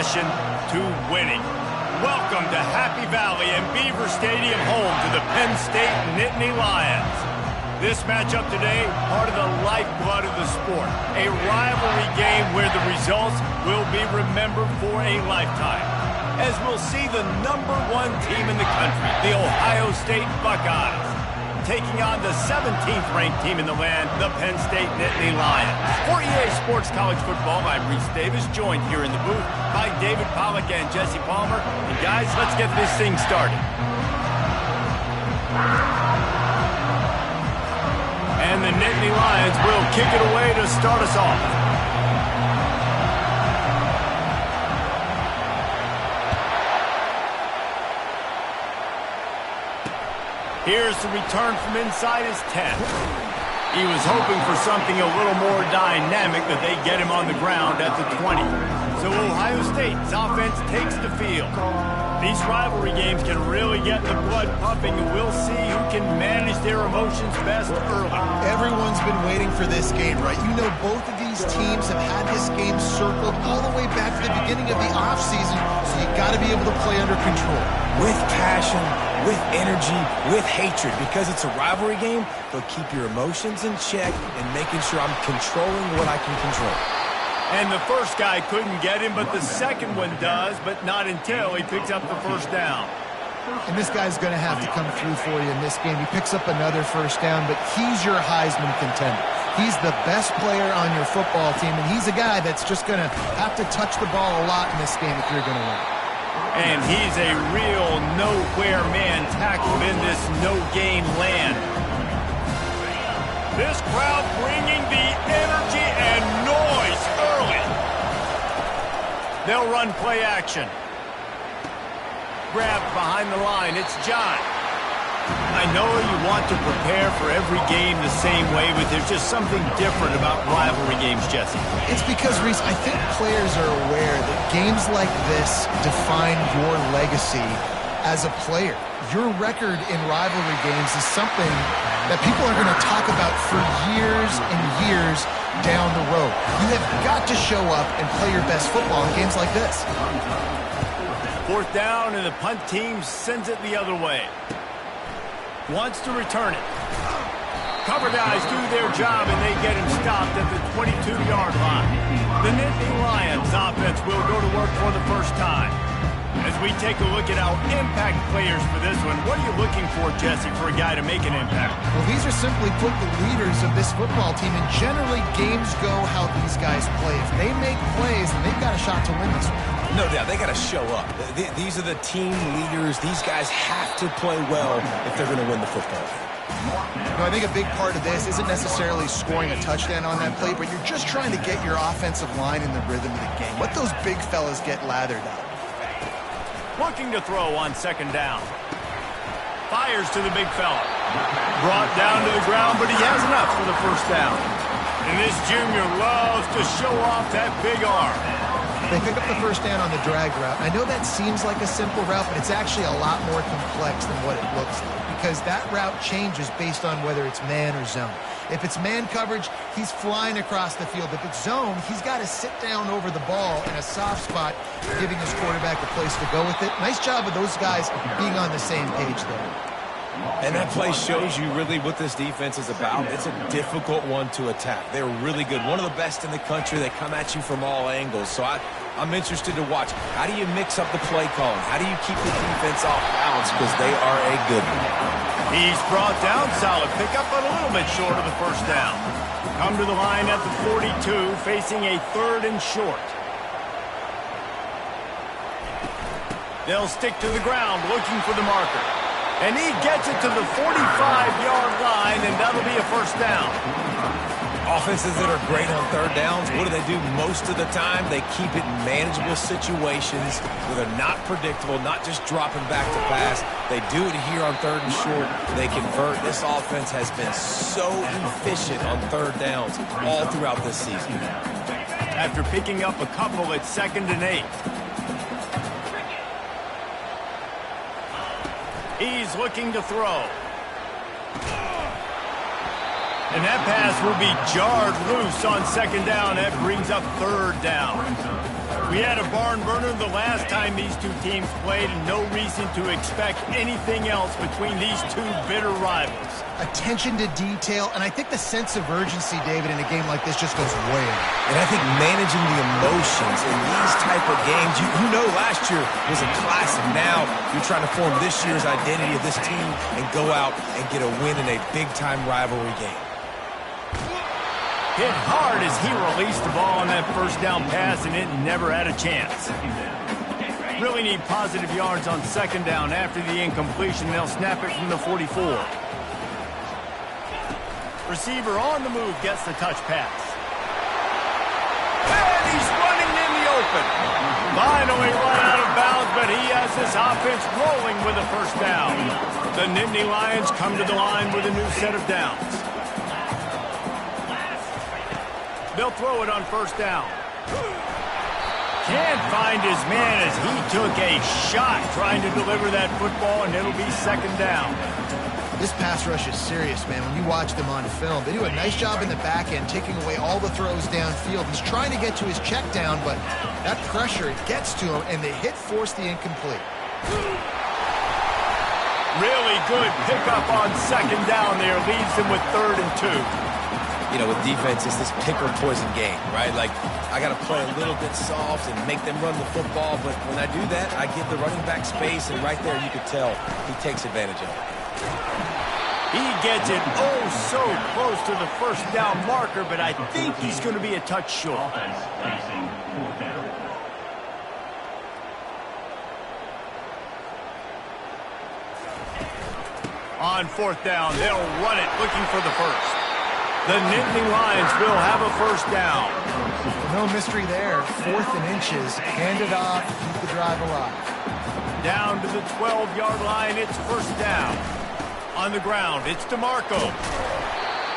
passion to winning. Welcome to Happy Valley and Beaver Stadium, home to the Penn State Nittany Lions. This matchup today, part of the lifeblood of the sport. A rivalry game where the results will be remembered for a lifetime. As we'll see the #1 team in the country, the Ohio State Buckeyes, taking on the 17th ranked team in the land, the Penn State Nittany Lions. For EA Sports College Football, I'm Reese Davis, joined here in the booth by David Pollack and Jesse Palmer. And guys, let's get this thing started. And the Nittany Lions will kick it away to start us off. Here's the return from inside his 10. He was hoping for something a little more dynamic, that they get him on the ground at the 20. So Ohio State's offense takes the field. These rivalry games can really get the blood pumping, and we'll see who can manage their emotions best early. Everyone's been waiting for this game, right? You know, both of these teams have had this game circled all the way back to the beginning of the offseason, so you got to be able to play under control. With passion, with energy, with hatred, because it's a rivalry game, but keep your emotions in check and making sure I'm controlling what I can control. And the first guy couldn't get him, but the second one does, but not until he picks up the first down. And this guy's going to have to come through for you in this game. He picks up another first down, but he's your Heisman contender. He's the best player on your football team, and he's a guy that's just going to have to touch the ball a lot in this game if you're going to win. And he's a real nowhere man tackled in this no-gain land. This crowd bringing the energy and noise early. They'll run play action. Grabbed behind the line, it's John. I know you want to prepare for every game the same way, but there's just something different about rivalry games, Jesse. It's because, Reese, I think players are aware that games like this define your legacy as a player. Your record in rivalry games is something that people are going to talk about for years and years down the road. You have got to show up and play your best football in games like this. 4th down, and the punt team sends it the other way. Wants to return it. Cover guys do their job, and they get him stopped at the 22-yard line. The Nittany Lions offense will go to work for the first time. As we take a look at our impact players for this one, what are you looking for, Jesse, for a guy to make an impact? Well, these are simply put the leaders of this football team, and generally games go how these guys play. If they make plays, then they've got a shot to win this one. No doubt, they got to show up. These are the team leaders. These guys have to play well if they're going to win the football game. No, I think a big part of this isn't necessarily scoring a touchdown on that play, but you're just trying to get your offensive line in the rhythm of the game. Let those big fellas get lathered up. Looking to throw on 2nd down. Fires to the big fella. Brought down to the ground, but he has enough for the first down. And this junior loves to show off that big arm. They pick up the first down on the drag route. I know that seems like a simple route, but it's actually a lot more complex than what it looks like, because that route changes based on whether it's man or zone. If it's man coverage, he's flying across the field. If it's zone, he's got to sit down over the ball in a soft spot, giving his quarterback a place to go with it. Nice job of those guys being on the same page there. And that play shows you really what this defense is about. It's a difficult one to attack. They're really good. One of the best in the country. They come at you from all angles. So I'm interested to watch. How do you mix up the play calling? How do you keep the defense off balance? Because they are a good one. He's brought down. Solid pickup, but a little bit short of the first down. Come to the line at the 42, facing a 3rd and short. They'll stick to the ground, looking for the marker. And he gets it to the 45-yard line, and that'll be a first down. Offenses that are great on 3rd downs, what do? Most of the time, they keep it in manageable situations where they're not predictable, not just dropping back to pass. They do it here on 3rd and short. They convert. This offense has been so efficient on 3rd downs all throughout this season. After picking up a couple at 2nd and 8. He's looking to throw. And that pass will be jarred loose on second down. That brings up third down. We had a barn burner the last time these two teams played, and no reason to expect anything else between these two bitter rivals. Attention to detail, and I think the sense of urgency, David, in a game like this just goes way up. And I think managing the emotions in these type of games, you know last year was a classic. Now you're trying to form this year's identity of this team and go out and get a win in a big-time rivalry game. Hit hard as he released the ball on that first down pass, and it never had a chance. Really need positive yards on second down. After the incompletion, they'll snap it from the 44. Receiver on the move gets the touch pass. And he's running in the open. Finally run out of bounds, but he has this offense rolling with a first down. The Nittany Lions come to the line with a new set of downs. They'll throw it on first down. Can't find his man as he took a shot trying to deliver that football, and it'll be second down. This pass rush is serious, man. When you watch them on film, they do a nice job in the back end, taking away all the throws downfield. He's trying to get to his check down, but that pressure, it gets to him, and the hit forced the incomplete. Really good pickup on second down there. Leaves him with 3rd and 2. You know, with defense, it's this pick or poison game, right? Like, I got to play a little bit soft and make them run the football, but when I do that, I give the running back space, and right there you could tell he takes advantage of it. He gets it oh so close to the first down marker, but I think he's going to be a touch short. On 4th down, they'll run it, looking for the first. The Nittany Lions will have a first down. No mystery there. 4th and inches. Hand it off. Keep the drive alive. Down to the 12-yard line. It's first down. On the ground, it's DeMarco.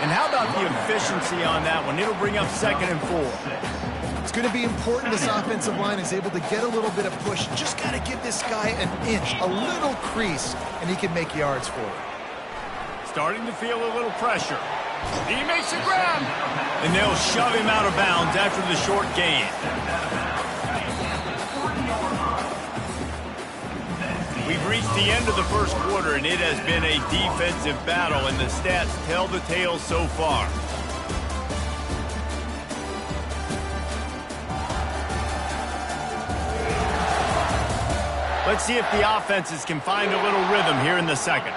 And how about the efficiency on that one? It'll bring up 2nd and 4. It's going to be important this offensive line is able to get a little bit of push. Just got to give this guy an inch, a little crease, and he can make yards for it. Starting to feel a little pressure. He makes the grab. And they'll shove him out of bounds after the short gain. We've reached the end of the first quarter, and it has been a defensive battle, and the stats tell the tale so far. Let's see if the offenses can find a little rhythm here in the second.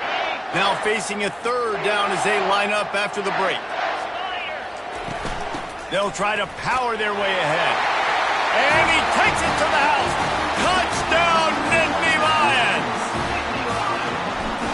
Now facing a 3rd down as they line up after the break. They'll try to power their way ahead. And he takes it to the house. Touchdown, Nittany Lions!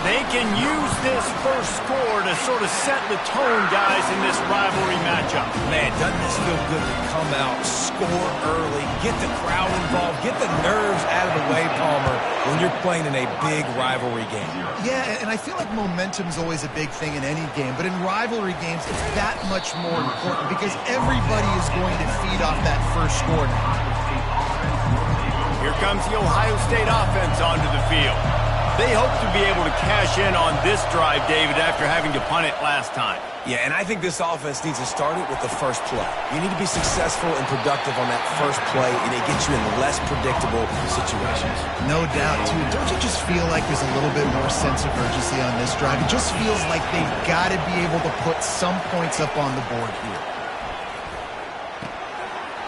They can use this first score to sort of set the tone, guys, in this rivalry matchup. Man, doesn't this feel good to come out, score early, get the crowd involved, get the nerves out of the way, Palmer, when you're playing in a big rivalry game. Yeah, and I feel like momentum's always a big thing in any game, but in rivalry games, it's that much more important because everybody is going to feed off that first score now. Here comes the Ohio State offense onto the field. They hope to be able to cash in on this drive, David, after having to punt it last time. Yeah, and I think this offense needs to start it with the first play. You need to be successful and productive on that first play, and it gets you in less predictable situations. No doubt, too. Don't you just feel like there's a little bit more sense of urgency on this drive? It just feels like they've got to be able to put some points up on the board here.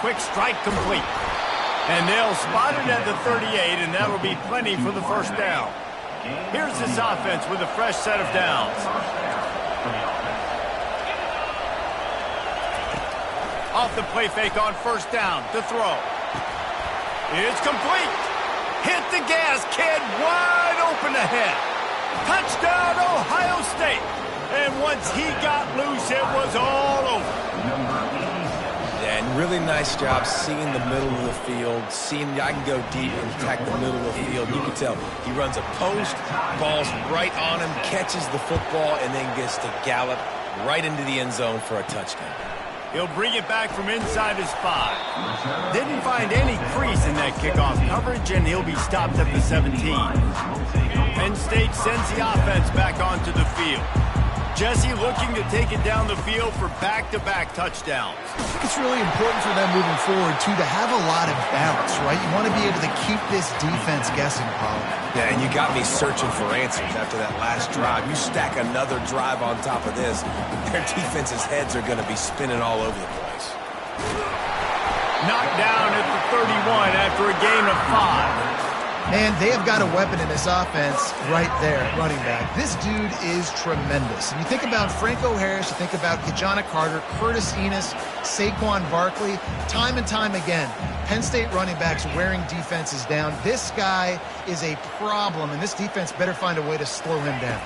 Quick strike complete. And they'll spot it at the 38, and that'll be plenty for the first down. Here's this offense with a fresh set of downs. Off the play fake on first down to throw. It's complete. Hit the gas, kid. Wide open ahead. Touchdown, Ohio State. And once he got loose, it was all over. Yeah, and really nice job seeing the middle of the field, seeing I can go deep and attack the middle of the field. You can tell he runs a post, ball's right on him, catches the football, and then gets to gallop right into the end zone for a touchdown. He'll bring it back from inside his 5. Didn't find any crease in that kickoff coverage, and he'll be stopped at the 17. Penn State sends the offense back onto the field. Jesse looking to take it down the field for back-to-back touchdowns. I think it's really important for them moving forward, too, to have a lot of balance, right? You want to be able to keep this defense guessing, Paul. Yeah, and you got me searching for answers after that last drive. You stack another drive on top of this, their defense's heads are going to be spinning all over the place. Knocked down at the 31 after a gain of 5. Man, they have got a weapon in this offense right there, running back. This dude is tremendous. And you think about Franco Harris, you think about Kajana Carter, Curtis Enos, Saquon Barkley, time and time again, Penn State running backs wearing defenses down. This guy is a problem, and this defense better find a way to slow him down.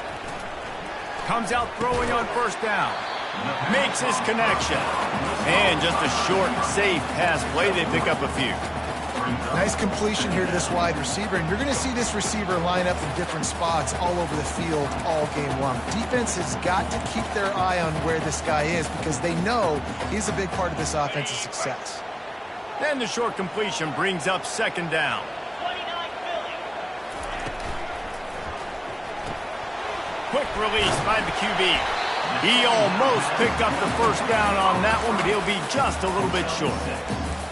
Comes out throwing on first down. Makes his connection. And just a short, safe pass play. They pick up a few. Nice completion here to this wide receiver, and you're going to see this receiver line up in different spots all over the field all game long. Defense has got to keep their eye on where this guy is because they know he's a big part of this offense's success. And the short completion brings up second down. Quick release by the QB. He almost picked up the first down on that one, but he'll be just a little bit short.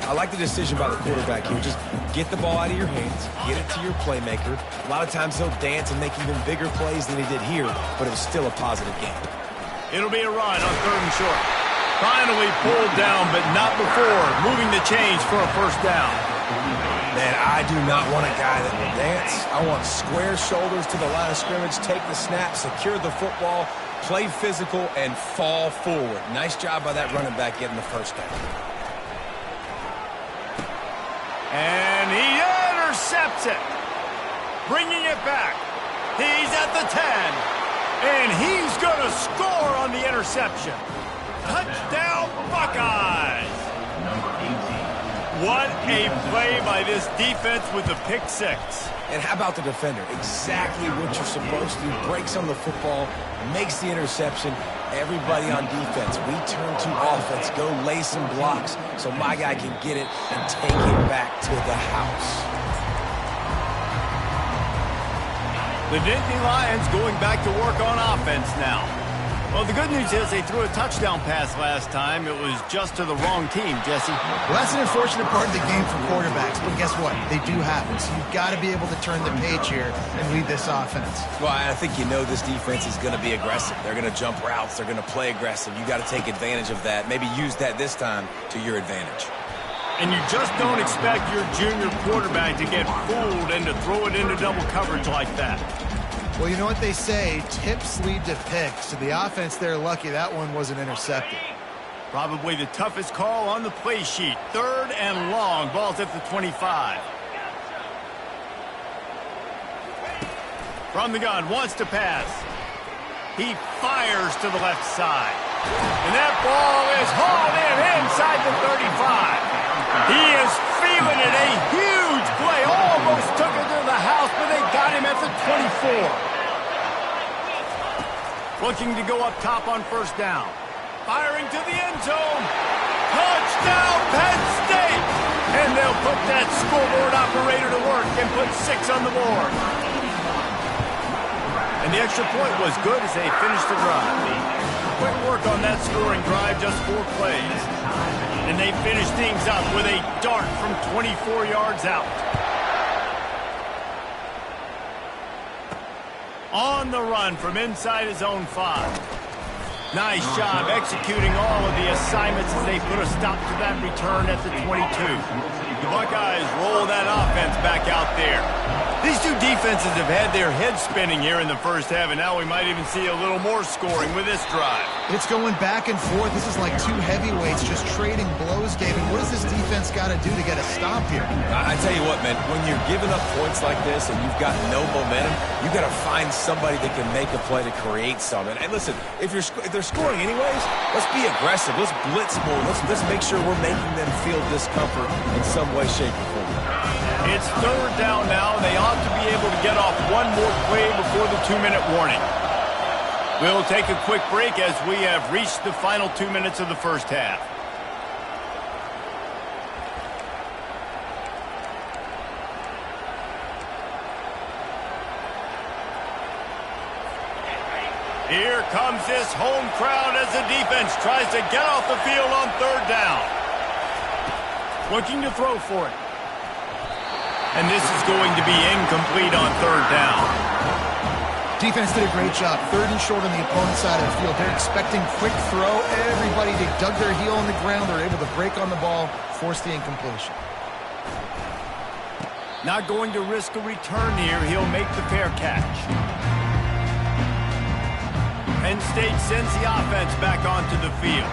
I like the decision by the quarterback here. Just get the ball out of your hands, get it to your playmaker. A lot of times he'll dance and make even bigger plays than he did here, but it was still a positive game. It'll be a run on third and short. Finally pulled down, but not before moving the chains for a first down. Man, I do not want a guy that will dance. I want square shoulders to the line of scrimmage, take the snap, secure the football, play physical, and fall forward. Nice job by that running back getting the first down. And he intercepts it. Bringing it back. He's at the 10. And he's going to score on the interception. Touchdown, Buckeyes. What a play by this defense with the pick six. And how about the defender? Exactly what you're supposed to do. Breaks on the football, makes the interception. Everybody on defense, we turn to offense. Go lay some blocks so my guy can get it and take it back to the house. The Nittany Lions going back to work on offense now. Well, the good news is they threw a touchdown pass last time. It was just to the wrong team, Jesse. Well, that's an unfortunate part of the game for quarterbacks, but guess what? They do happen. So you've got to be able to turn the page here and lead this offense. Well, I think you know this defense is going to be aggressive. They're going to jump routes. They're going to play aggressive. You got to take advantage of that. Maybe use that this time to your advantage. And you just don't expect your junior quarterback to get fooled and to throw it into double coverage like that. Well, you know what they say, tips lead to picks. So the offense, they're lucky that one wasn't intercepted. Probably the toughest call on the play sheet. Third and long. Ball's at the 25. From the gun, wants to pass. He fires to the left side. And that ball is hauled in inside the 35. He is feeling it. A huge play. Almost took it to the house, but they got him at the 24. Looking to go up top on first down. Firing to the end zone. Touchdown, Penn State! And they'll put that scoreboard operator to work and put 6 on the board. And the extra point was good as they finished the drive. Quick work on that scoring drive, just 4 plays. And they finish things up with a dart from 24 yards out. On the run from inside his own 5. Nice job executing all of the assignments as they put a stop to that return at the 22. The Buckeyes roll that offense back out there. These two defenses have had their heads spinning here in the first half, and now we might even see a little more scoring with this drive. It's going back and forth. This is like two heavyweights just trading blows, David. What does this defense got to do to get a stop here? I tell you what, man, when you're giving up points like this and you've got no momentum, you got to find somebody that can make a play to create something. And listen, if they're scoring anyways, let's be aggressive. Let's blitz more. Let's make sure we're making them feel discomfort in some way, shape, or form. It's third down now. They ought to be able to get off one more play before the 2-minute warning. We'll take a quick break as we have reached the final 2 minutes of the first half. Here comes this home crowd as the defense tries to get off the field on third down. Looking to throw for it. And this is going to be incomplete on third down. Defense did a great job. Third and short on the opponent's side of the field. They're expecting quick throw. Everybody, they dug their heel on the ground. They're able to break on the ball, force the incompletion. Not going to risk a return here. He'll make the fair catch. Penn State sends the offense back onto the field.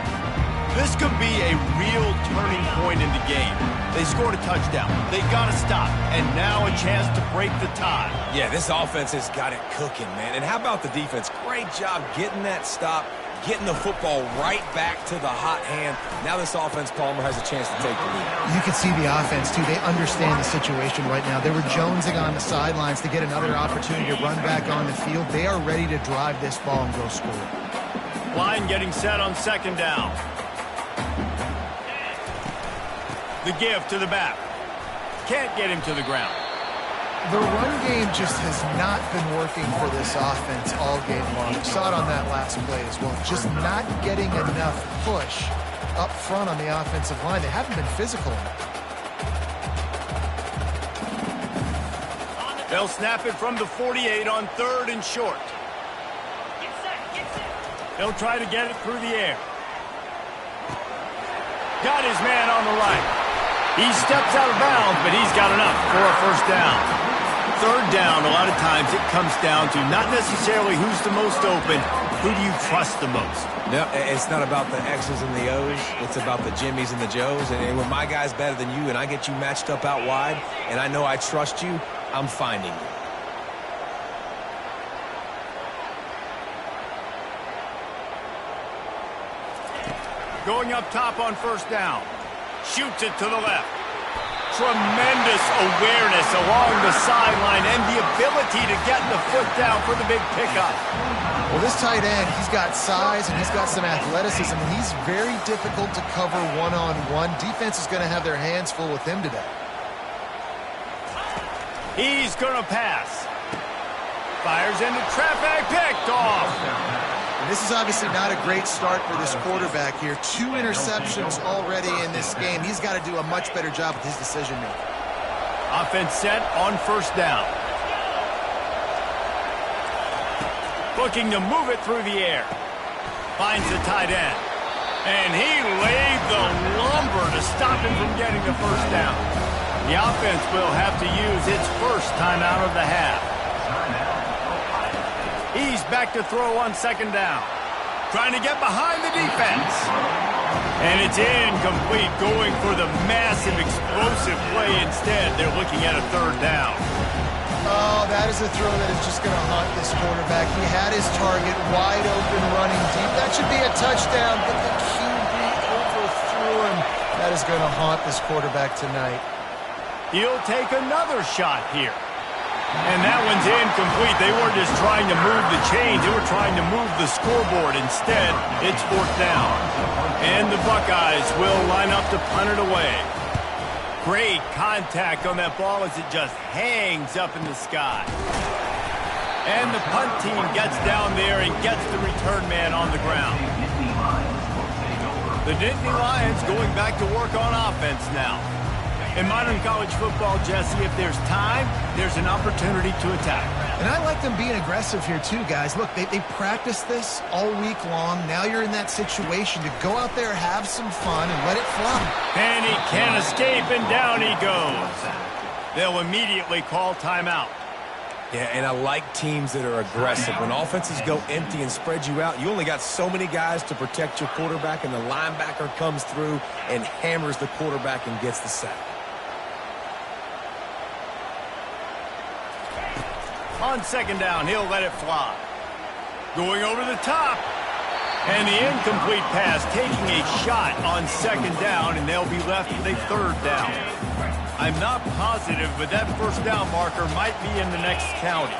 This could be a real turning point in the game. They scored a touchdown. They got to stop. And now a chance to break the tie. Yeah, this offense has got it cooking, man. And how about the defense? Great job getting that stop, getting the football right back to the hot hand. Now this offense, Palmer, has a chance to take the lead. You can see the offense, too. They understand the situation right now. They were jonesing on the sidelines to get another opportunity to run back on the field. They are ready to drive this ball and go score. Line getting set on second down. The give to the back. Can't get him to the ground. The run game just has not been working for this offense all game long. We saw it on that last play as well. Just not getting enough push up front on the offensive line. They haven't been physical enough. They'll snap it from the 48 on third and short. They'll try to get it through the air. Got his man on the right. He steps out of bounds, but he's got enough for a first down. Third down, a lot of times it comes down to not necessarily who's the most open, who do you trust the most? No, it's not about the X's and the O's. It's about the Jimmies and the Joes. And when my guy's better than you and I get you matched up out wide and I know I trust you, I'm finding you. Going up top on first down. Shoots it to the left. Tremendous awareness along the sideline and the ability to get the foot down for the big pickup. Well, this tight end, he's got size and he's got some athleticism, and he's very difficult to cover one-on-one. Defense is going to have their hands full with him today. He's going to pass. Fires into traffic, picked off. And this is obviously not a great start for this quarterback here. 2 interceptions already in this game. He's got to do a much better job with his decision-making. Offense set on first down. Looking to move it through the air. Finds the tight end. And he laid the lumber to stop him from getting the first down. The offense will have to use its first timeout of the half. He's back to throw on second down. Trying to get behind the defense. And it's incomplete, going for the massive, explosive play instead. They're looking at a third down. Oh, that is a throw that is just going to haunt this quarterback. He had his target wide open running deep. That should be a touchdown, but the QB overthrew him. That is going to haunt this quarterback tonight. He'll take another shot here. And that one's incomplete. They weren't just trying to move the chains. They were trying to move the scoreboard. Instead, it's fourth down. And the Buckeyes will line up to punt it away. Great contact on that ball as it just hangs up in the sky. And the punt team gets down there and gets the return man on the ground. The Nittany Lions going back to work on offense now. In modern college football, Jesse, if there's time, there's an opportunity to attack. And I like them being aggressive here too, guys. Look, they practiced this all week long. Now you're in that situation to go out there, have some fun, and let it fly. And he can't escape, and down he goes. They'll immediately call timeout. Yeah, and I like teams that are aggressive. When offenses go empty and spread you out, you only got so many guys to protect your quarterback, and the linebacker comes through and hammers the quarterback and gets the sack. On second down, he'll let it fly. Going over the top. And the incomplete pass taking a shot on second down, and they'll be left with a third down. I'm not positive, but that first down marker might be in the next county.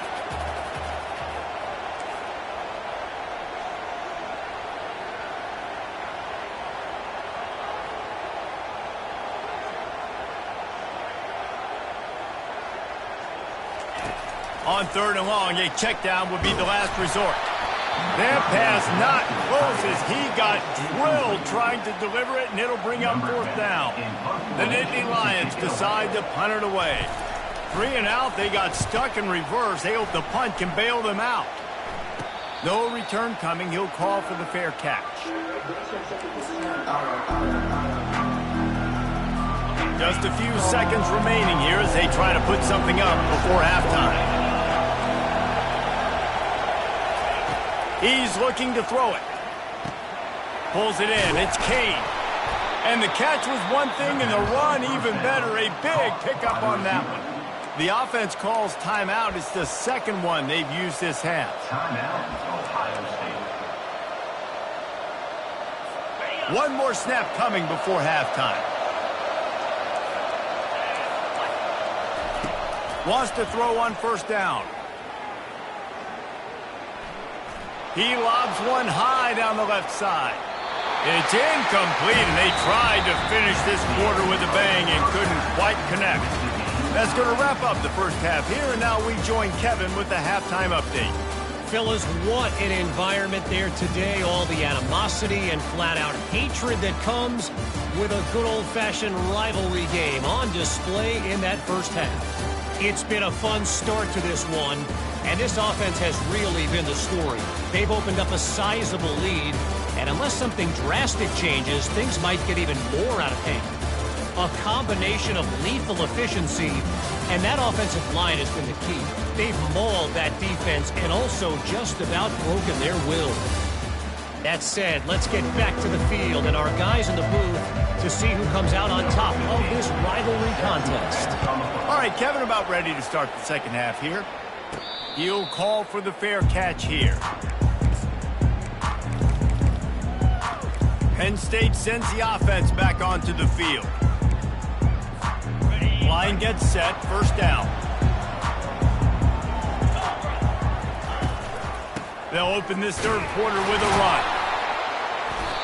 On third and long, a check down would be the last resort. That pass not close as he got drilled trying to deliver it, and it'll bring up fourth down. The Nittany Lions decide to punt it away. 3 and out, they got stuck in reverse. They hope the punt can bail them out. No return coming. He'll call for the fair catch. Just a few seconds remaining here as they try to put something up before halftime. He's looking to throw it. Pulls it in. It's Kane. And the catch was one thing, and the run even better. A big pickup on that one. The offense calls timeout. It's the second one they've used this half. Timeout, Ohio State. One more snap coming before halftime. Wants to throw on first down. He lobs one high down the left side. It's incomplete, and they tried to finish this quarter with a bang and couldn't quite connect. That's going to wrap up the first half here, and now we join Kevin with the halftime update. Fellas, what an environment there today. All the animosity and flat-out hatred that comes with a good old-fashioned rivalry game on display in that first half. It's been a fun start to this one, and this offense has really been the story. They've opened up a sizable lead, and unless something drastic changes, things might get even more out of hand. A combination of lethal efficiency, and that offensive line has been the key. They've mauled that defense and also just about broken their will. That said, let's get back to the field and our guys in the booth to see who comes out on top of this rivalry contest. All right, Kevin, about ready to start the second half here. He'll call for the fair catch here. Penn State sends the offense back onto the field. Line gets set, first down. They'll open this third quarter with a run.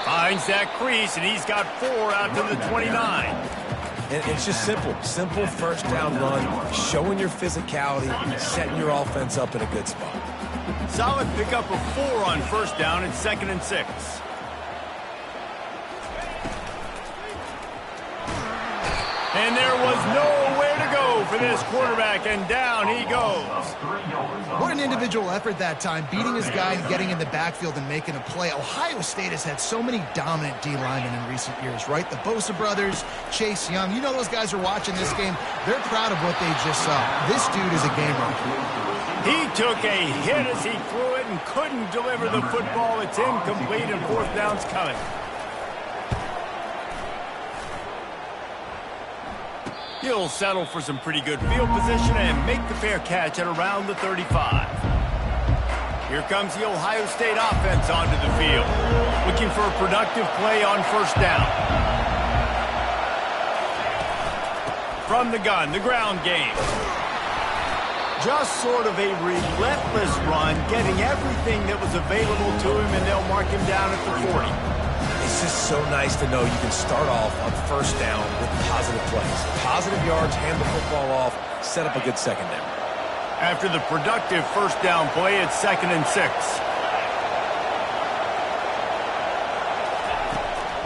Finds that crease, and he's got 4 out to the 29. And it's just simple. Simple first down run, showing your physicality, setting your offense up in a good spot. Solid pickup of 4 on first down. It's 2nd and 6. And there was nowhere to go for this quarterback, and down he goes. What an individual effort that time, beating his guy and getting in the backfield and making a play. Ohio State has had so many dominant D linemen in recent years, right? The Bosa brothers, Chase Young. You know those guys are watching this game. They're proud of what they just saw. This dude is a gamer. He took a hit as he threw it and couldn't deliver the football. It's incomplete, and fourth down's coming. He'll settle for some pretty good field position and make the fair catch at around the 35. Here comes the Ohio State offense onto the field, looking for a productive play on first down. From the gun, the ground game. Just sort of a relentless run, getting everything that was available to him, and they'll mark him down at the 40. It's just so nice to know you can start off on first down with positive plays. Positive yards, hand the football off, set up a good second down. After the productive first down play, it's 2nd and 6.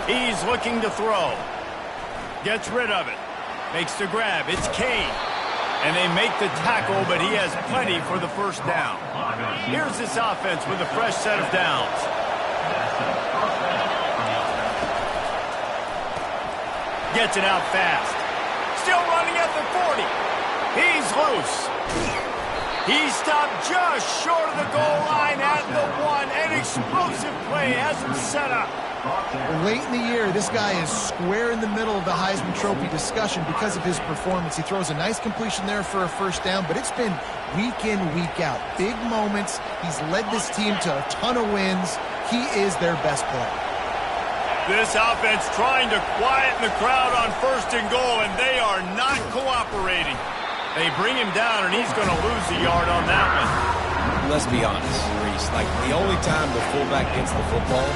He's looking to throw. Gets rid of it. Makes the grab. It's Kane. And they make the tackle, but he has plenty for the first down. Here's this offense with a fresh set of downs. Gets it out fast. Still running at the 40. He's loose. He stopped just short of the goal line at the 1. An explosive play has him set up. Late in the year, this guy is square in the middle of the Heisman Trophy discussion because of his performance. He throws a nice completion there for a first down, but it's been week in, week out. Big moments. He's led this team to a ton of wins. He is their best player. This offense trying to quieten the crowd on first and goal, and they are not cooperating. They bring him down, and he's going to lose a yard on that one. Let's be honest, Reese. Like, the only time the fullback gets the football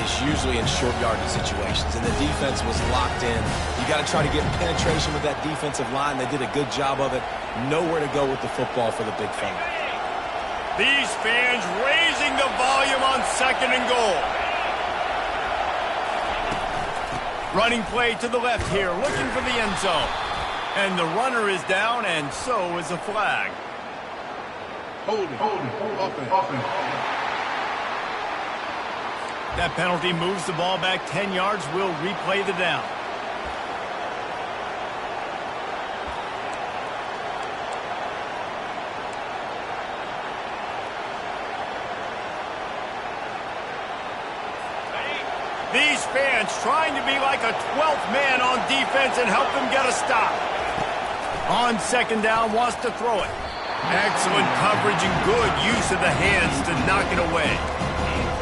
is usually in short yardage situations, and the defense was locked in. You got to try to get penetration with that defensive line. They did a good job of it. Nowhere to go with the football for the big fella. These fans raising the volume on 2nd and goal. Running play to the left here, looking for the end zone. And the runner is down, and so is a flag. Holding. Offense. That penalty moves the ball back 10 yards. We'll replay the down. These fans trying to be like a 12th man on defense and help them get a stop. On 2nd down, wants to throw it. Excellent coverage and good use of the hands to knock it away.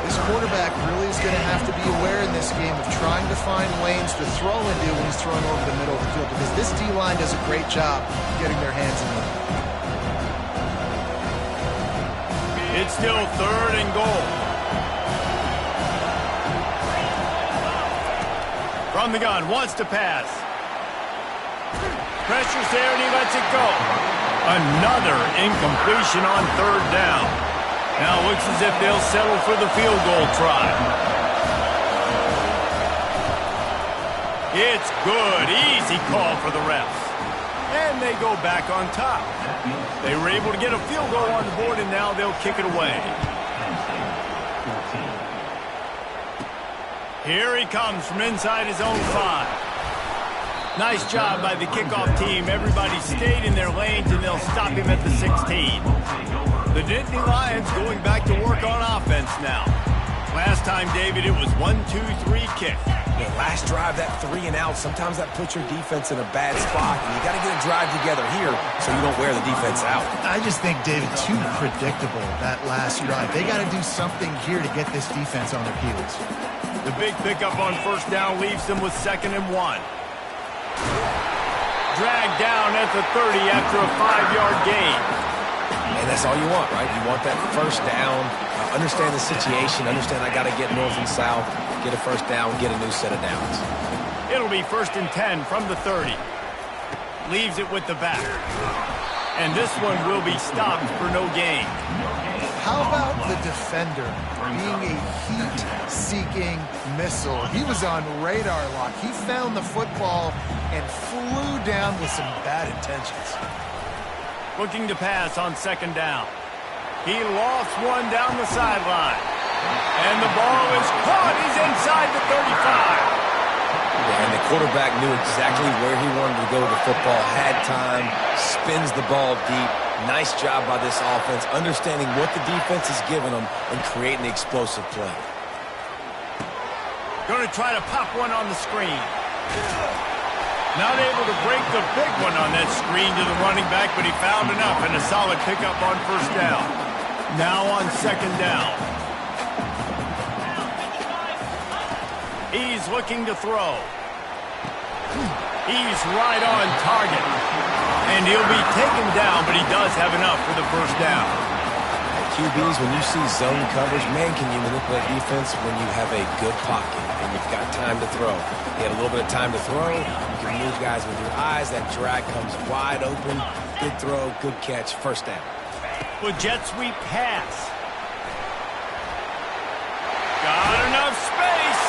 This quarterback really is going to have to be aware in this game of trying to find lanes to throw into when he's throwing over the middle of the field, because this D-line does a great job getting their hands in there. It's still 3rd and goal. From the gun, wants to pass. Pressure's there and he lets it go. Another incompletion on 3rd down. Now it looks as if they'll settle for the field goal try. It's good. Easy call for the refs. And they go back on top. They were able to get a field goal on the board, and now they'll kick it away. Here he comes from inside his own 5. Nice job by the kickoff team. Everybody stayed in their lanes, and they'll stop him at the 16. The Nittany Lions going back to work on offense now. Last time, David, it was 1-2-3 kick. Yeah, last drive, that 3 and out, sometimes that puts your defense in a bad spot. And you got to get a drive together here so you don't wear the defense out. I just think, David, too predictable that last drive. They got to do something here to get this defense on their heels. The big pickup on 1st down leaves them with 2nd and 1. Dragged down at the 30 after a 5-yard gain. And that's all you want, right? You want that 1st down. Understand the situation. Understand I got to get north and south, get a 1st down, get a new set of downs. It'll be 1st and 10 from the 30. Leaves it with the back. And this one will be stopped for no gain. How about the defender being a heat-seeking missile? He was on radar lock. He found the football and flew down with some bad intentions. Looking to pass on 2nd down. He lost one down the sideline. And the ball is caught. He's inside the 35. Yeah, and the quarterback knew exactly where he wanted to go with the football, had time, spins the ball deep. Nice job by this offense, understanding what the defense is giving them and creating the explosive play. Going to try to pop one on the screen. Not able to break the big one on that screen to the running back, but he found enough and a solid pickup on 1st down. Now on 2nd down. He's looking to throw. He's right on target. And he'll be taken down, but he does have enough for the 1st down. QBs, when you see zone coverage, man, can you manipulate defense when you have a good pocket and you've got time to throw. You had a little bit of time to throw. You can move guys with your eyes. That drag comes wide open. Good throw, good catch, 1st down. With jet sweep pass. Got enough space.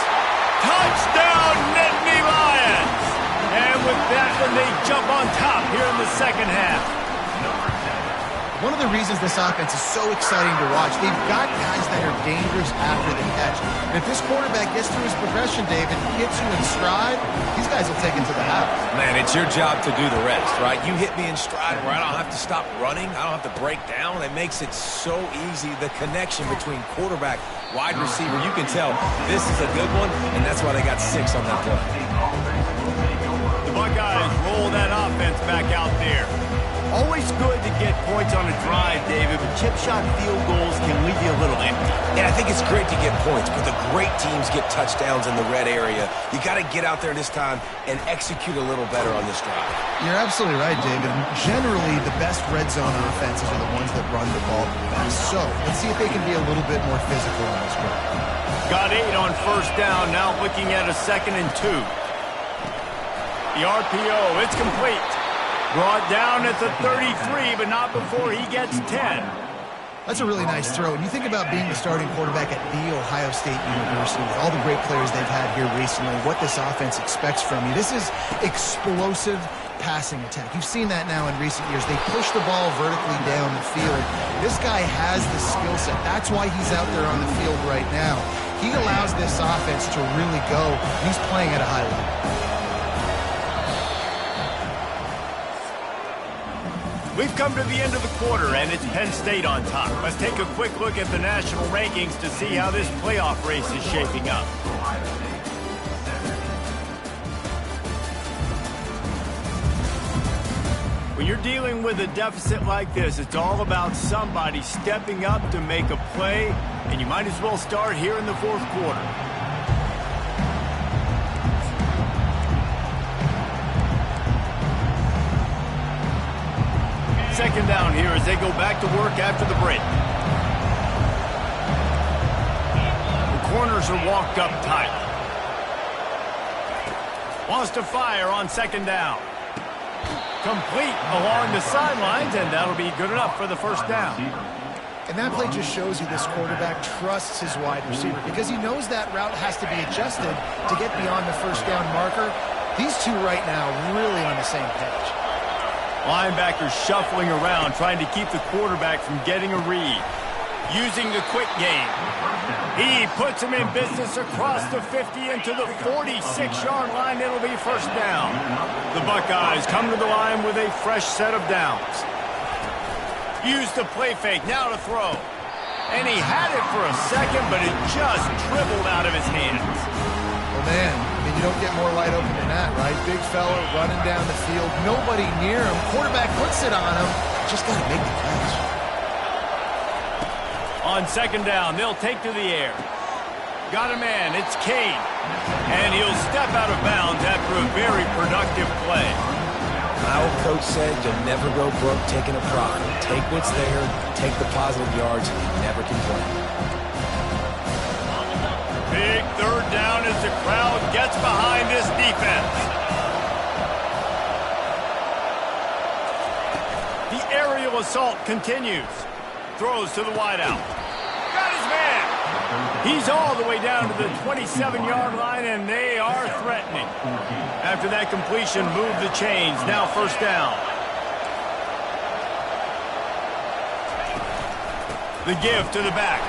Touchdown, Nittany Lions. And with that one, they jump on top here in the 2nd half. One of the reasons this offense is so exciting to watch, they've got guys that are dangerous after the catch. And if this quarterback gets through his progression, David, hits you in stride, these guys will take it to the house. Man, it's your job to do the rest, right? You hit me in stride where I don't have to stop running. I don't have to break down. It makes it so easy. The connection between quarterback, wide receiver, you can tell this is a good one, and that's why they got 6 on that play. The Buckeyes roll that offense back out there. Always good to get points on a drive, David, but chip shot field goals can leave you a little empty. Yeah, I think it's great to get points, but the great teams get touchdowns in the red area. You got to get out there this time and execute a little better on this drive. You're absolutely right, David. Generally, the best red zone offenses are the ones that run the ball the best. So let's see if they can be a little bit more physical on this drive. Got 8 on 1st down, now looking at a 2nd and 2. The RPO, it's complete. Brought down at the 33, but not before he gets 10. That's a really nice throw. And you think about being the starting quarterback at The Ohio State University, with all the great players they've had here recently, what this offense expects from you. This is explosive passing attack. You've seen that now in recent years. They push the ball vertically down the field. This guy has the skill set. That's why he's out there on the field right now. He allows this offense to really go. He's playing at a high level. We've come to the end of the quarter, and it's Penn State on top. Let's take a quick look at the national rankings to see how this playoff race is shaping up. When you're dealing with a deficit like this, it's all about somebody stepping up to make a play, and you might as well start here in the fourth quarter. Second down here as they go back to work after the break. The corners are walked up tight. Wants to fire on second down. Complete along the sidelines, and that'll be good enough for the first down. And that play just shows you this quarterback trusts his wide receiver because he knows that route has to be adjusted to get beyond the first down marker. These two right now really on the same page. Linebackers shuffling around, trying to keep the quarterback from getting a read. Using the quick game. He puts him in business across the 50 into the 46-yard line. It'll be first down. The Buckeyes come to the line with a fresh set of downs. Use the play fake, now to throw. And he had it for a second, but it just dribbled out of his hands. Well, man, I mean, you don't get more wide open than that, right? Big fella running down the field, nobody near him. Quarterback puts it on him. Just got to make the catch. On second down, they'll take to the air. Got a man, it's Kane. And he'll step out of bounds after a very productive play. My old coach said you'll never go broke taking a profit. Take what's there, take the positive yards, and you never complain. Big third down as the crowd gets behind this defense. The aerial assault continues. Throws to the wideout. Got his man. He's all the way down to the 27-yard line, and they are threatening. After that completion, move the chains. Now first down. The give to the back.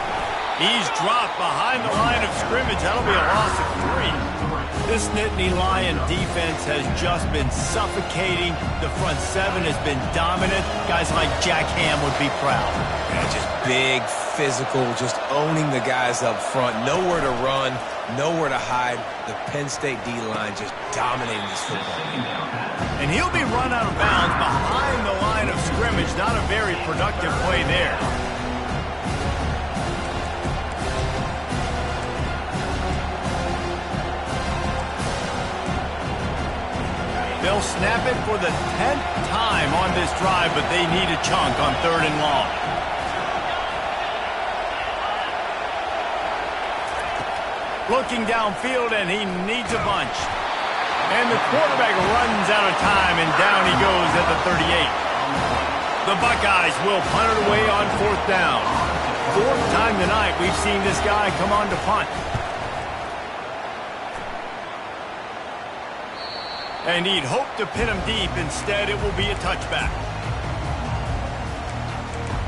He's dropped behind the line of scrimmage. That'll be a loss of 3. This Nittany Lion defense has just been suffocating. The front seven has been dominant. Guys like Jack Ham would be proud. Yeah, just big, physical, just owning the guys up front. Nowhere to run, nowhere to hide. The Penn State D-line just dominating this football game. And he'll be run out of bounds behind the line of scrimmage. Not a very productive play there. They'll snap it for the 10th time on this drive, but they need a chunk on third and long. Looking downfield, and he needs a bunch. And the quarterback runs out of time, and down he goes at the 38. The Buckeyes will punt it away on fourth down. Fourth time tonight we've seen this guy come on to punt. And he'd hoped to pin him deep. Instead, it will be a touchback.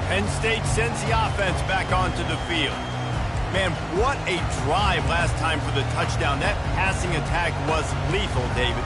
Penn State sends the offense back onto the field. Man, what a drive last time for the touchdown. That passing attack was lethal, David.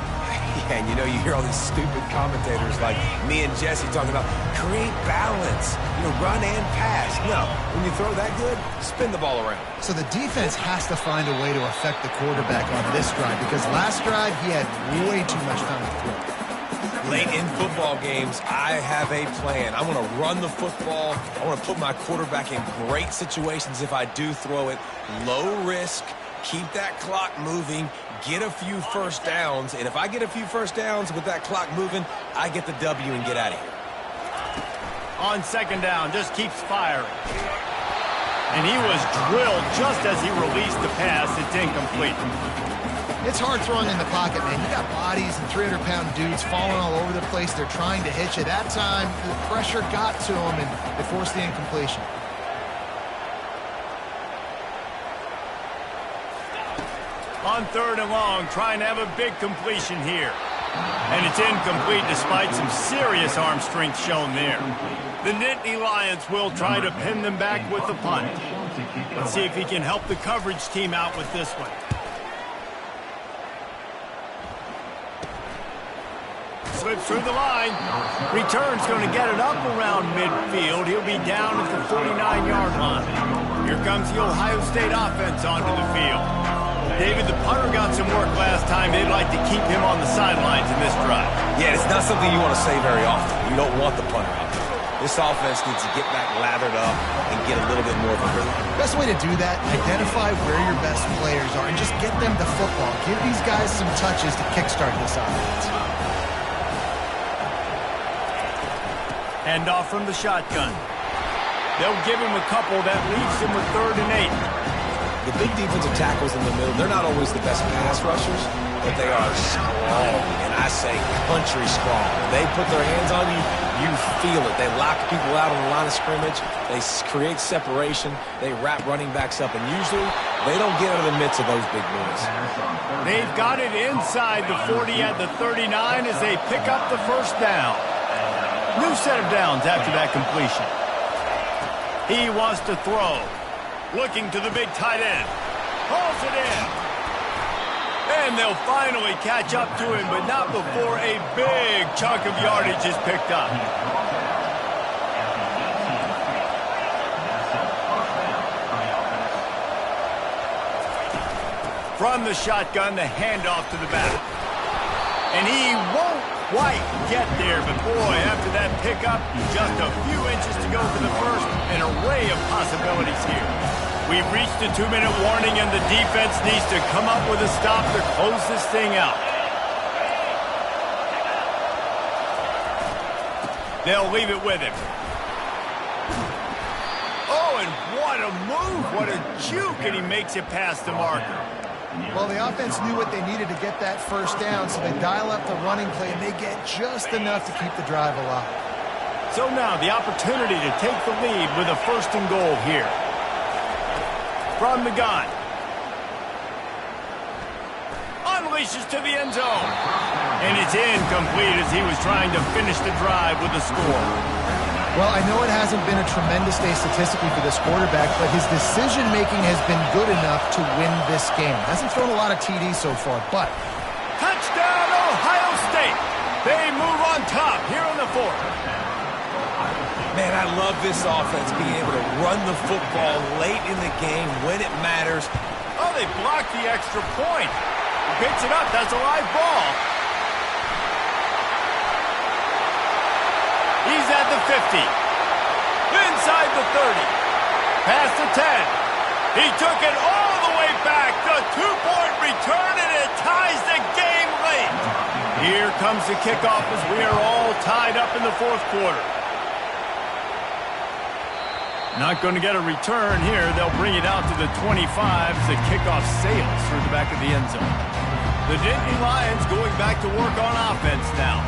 Yeah, and you know, you hear all these stupid commentators like me and Jesse talking about create balance, run and pass. No, when you throw that good, spin the ball around. So the defense has to find a way to affect the quarterback on this drive because last drive he had way too much time to throw. Late in football games, I have a plan. I want to run the football. I want to put my quarterback in great situations if I do throw it. Low risk, keep that clock moving, get a few first downs. And if I get a few first downs with that clock moving, I get the W and get out of here. On second down, just keeps firing. And he was drilled just as he released the pass. It's incomplete. It's hard throwing in the pocket, man. You got bodies and 300-pound dudes falling all over the place. They're trying to hit you. That time, the pressure got to them, and they forced the incompletion. On 3rd and long, trying to have a big completion here. And it's incomplete despite some serious arm strength shown there. The Nittany Lions will try to pin them back with the punt. Let's see if he can help the coverage team out with this one. Slips through the line. Return's going to get it up around midfield. He'll be down at the 49-yard line. Here comes the Ohio State offense onto the field. David, the punter got some work last time. They'd like to keep him on the sidelines in this drive. Yeah, it's not something you want to say very often. You don't want the punter out there. This offense needs to get back lathered up and get a little bit more of a rhythm. Best way to do that, identify where your best players are and just get them the football. Give these guys some touches to kickstart this offense. Hand off from the shotgun. They'll give him a couple. That leaves him with 3rd and 8. The big defensive tackles in the middle, they're not always the best pass rushers, but they are strong, and I say country strong. They put their hands on you, you feel it. They lock people out on the line of scrimmage. They create separation. They wrap running backs up, and usually they don't get out of the midst of those big boys. They've got it inside the 40 at the 39 as they pick up the 1st down. New set of downs after that completion. He wants to throw. Looking to the big tight end. Hauls it in. And they'll finally catch up to him, but not before a big chunk of yardage is picked up. From the shotgun, the handoff to the back. And he won't quite get there, but boy, after that pickup, just a few inches to go for the first. An array of possibilities here. We've reached a 2-minute warning, and the defense needs to come up with a stop to close this thing out. They'll leave it with him. Oh, and what a move, what a juke, and he makes it past the marker. Well, the offense knew what they needed to get that 1st down, so they dial up the running play, and they get just enough to keep the drive alive. So now the opportunity to take the lead with a 1st and goal here. From the gun. Unleashes to the end zone. And it's incomplete as he was trying to finish the drive with a score. Well, I know it hasn't been a tremendous day statistically for this quarterback, but his decision-making has been good enough to win this game. Hasn't thrown a lot of TDs so far, but... Touchdown, Ohio State! They move on top here in the 4th. Man, I love this offense being able to run the football late in the game when it matters. Oh, they blocked the extra point. Picks it up. That's a live ball. He's at the 50. Inside the 30. Past the 10. He took it all the way back. The 2-point return, and it ties the game late. Here comes the kickoff as we are all tied up in the 4th quarter. Not going to get a return here. They'll bring it out to the 25 as the kickoff sails through the back of the end zone. The Nittany Lions going back to work on offense now.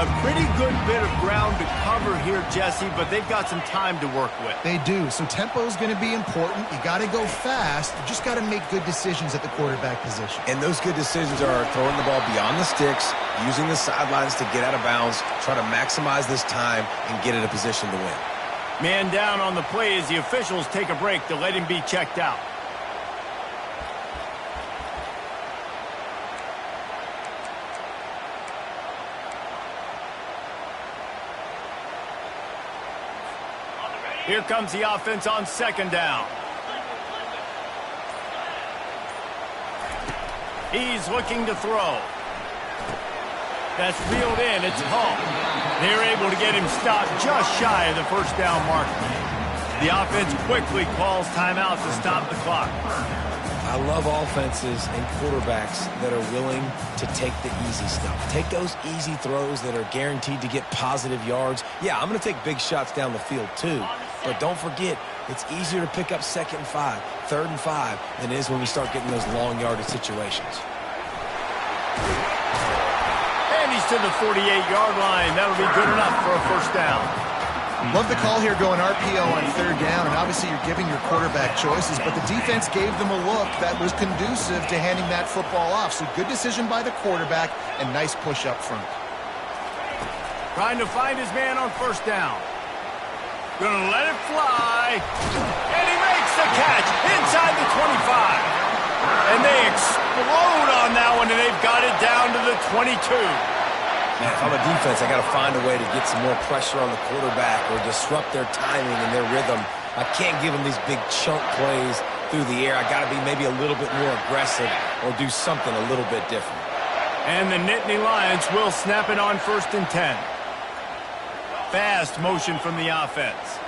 A pretty good bit of ground to cover here, Jesse, but they've got some time to work with. They do, so tempo is going to be important. You got to go fast. You just got to make good decisions at the quarterback position. And those good decisions are throwing the ball beyond the sticks, using the sidelines to get out of bounds, try to maximize this time, and get in a position to win. Man down on the play as the officials take a break to let him be checked out. Here comes the offense on 2nd down. He's looking to throw. That's reeled in. It's Hall. They're able to get him stopped just shy of the 1st down marker. The offense quickly calls timeout to stop the clock. I love offenses and quarterbacks that are willing to take the easy stuff. Take those easy throws that are guaranteed to get positive yards. Yeah, I'm going to take big shots down the field too. But don't forget, it's easier to pick up 2nd and 5, 3rd and 5 than it is when we start getting those long yardage situations. And he's to the 48-yard line. That'll be good enough for a 1st down. Love the call here going RPO on third down, and obviously you're giving your quarterback choices, but the defense gave them a look that was conducive to handing that football off. So good decision by the quarterback and nice push up front. Trying to find his man on first down. Gonna let it fly. And he makes the catch inside the 25. And they explode on that one, and they've got it down to the 22. Man, if I'm a defense, I got to find a way to get some more pressure on the quarterback or disrupt their timing and their rhythm. I can't give them these big chunk plays through the air. I got to be maybe a little bit more aggressive or do something a little bit different. And the Nittany Lions will snap it on 1st and 10. Fast motion from the offense.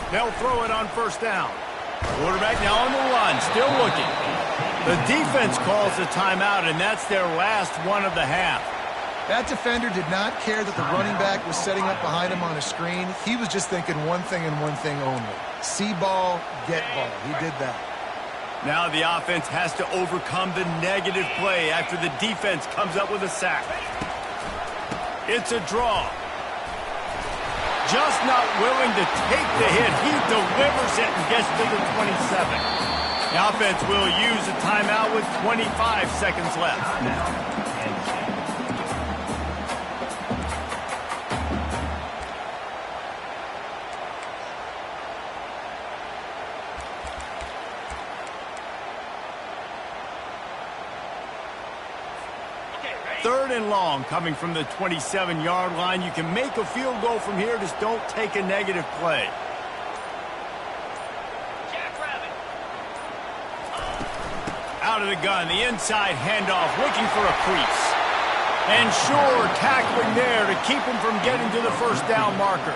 They'll throw it on 1st down. Quarterback now on the run, still looking. The defense calls a timeout, and that's their last one of the half. That defender did not care that the running back was setting up behind him on a screen. He was just thinking one thing and one thing only. See ball, get ball. He did that. Now the offense has to overcome the negative play after the defense comes up with a sack. It's a draw. Just not willing to take the hit. He delivers it and gets to the 27. The offense will use a timeout with 25 seconds left. Now, Third and long coming from the 27-yard line. You can make a field goal from here. Just don't take a negative play. Out of the gun, the inside handoff, looking for a crease. And sure, tackling there to keep him from getting to the first down marker.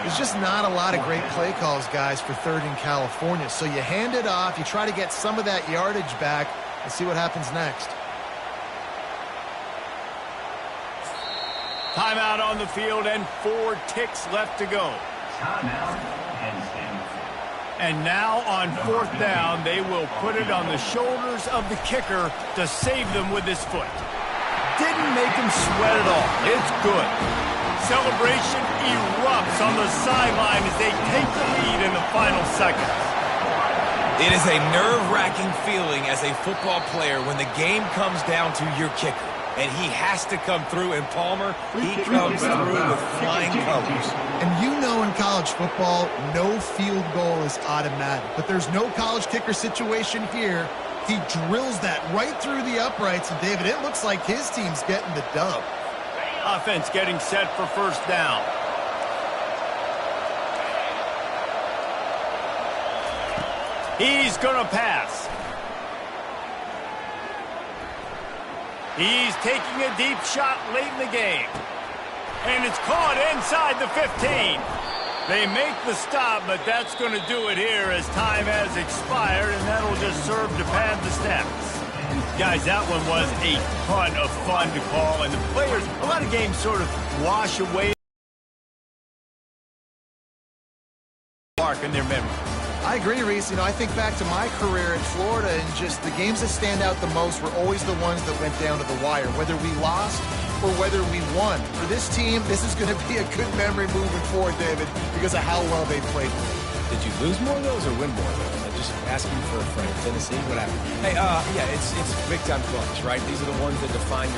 There's just not a lot of great play calls, guys, for 3rd in California. So you hand it off, you try to get some of that yardage back, and see what happens next. Timeout on the field and 4 ticks left to go. timeout, Penn State. And now on 4th down, they will put it on the shoulders of the kicker to save them with his foot. Didn't make him sweat at all. It's good. Celebration erupts on the sideline as they take the lead in the final seconds. It is a nerve-wracking feeling as a football player when the game comes down to your kicker. And he has to come through, and Palmer, he comes through with flying colors. And you know in college football, no field goal is automatic. But there's no college kicker situation here. He drills that right through the uprights, and David, it looks like his team's getting the dub. Offense getting set for 1st down. He's going to pass. He's taking a deep shot late in the game. And it's caught inside the 15. They make the stop, but that's going to do it here as time has expired, and that'll just serve to pad the stats. Guys, that one was a ton of fun to call, and the players, a lot of games sort of wash away mark in their memory. I agree, Reese. You know, I think back to my career in Florida, and just the games that stand out the most were always the ones that went down to the wire, whether we lost or whether we won. For this team, this is going to be a good memory moving forward, David, because of how well they played. Did you lose more of those or win more of those? I'm just asking for a friend. Tennessee, what happened? Hey, yeah, it's big-time clutch, right? These are the ones that define your